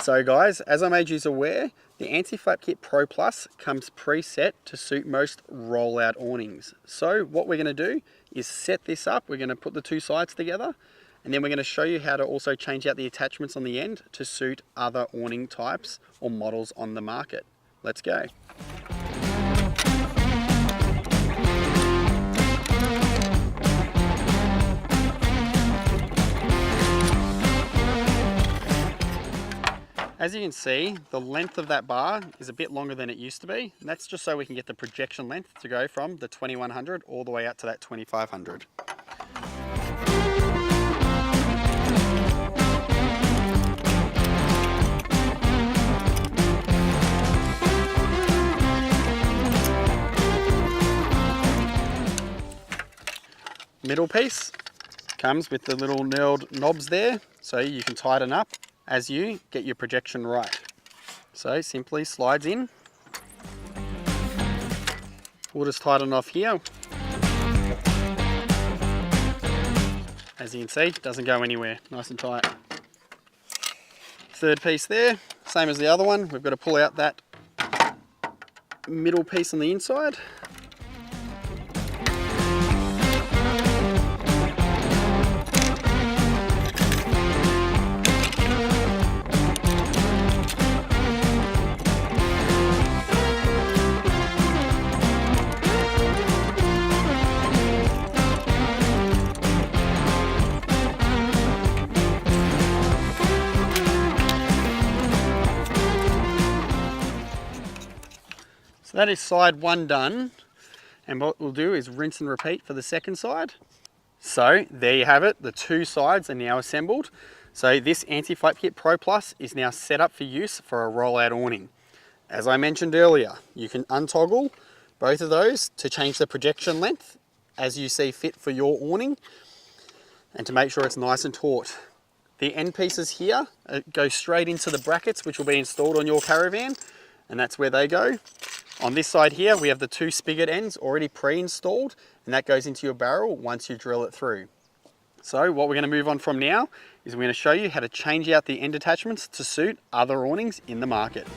So guys, as I made you aware, the Anti-Flap Kit Pro Plus comes preset to suit most rollout awnings. So what we're going to do is set this up. We're going to put the two sides together, and then we're going to show you how to also change out the attachments on the end to suit other awning types or models on the market. Let's go. As you can see, the length of that bar is a bit longer than it used to be. And that's just so we can get the projection length to go from the 2100 all the way out to that 2500. Middle piece comes with the little knurled knobs there, so you can tighten up as you get your projection right. So simply slides in. We'll just tighten off here. As you can see, it doesn't go anywhere, nice and tight. Third piece there, same as the other one. We've got to pull out that middle piece on the inside. So that is side one done, and what we'll do is rinse and repeat for the second side. So there you have it, the two sides are now assembled. So this Anti-Flap Kit Pro Plus is now set up for use for a rollout awning. As I mentioned earlier, you can untoggle both of those to change the projection length as you see fit for your awning and to make sure it's nice and taut. The end pieces here go straight into the brackets which will be installed on your caravan, and that's where they go. On this side here, we have the two spigot ends already pre-installed, and that goes into your barrel once you drill it through. So what we're going to move on from now is we're going to show you how to change out the end attachments to suit other awnings in the market.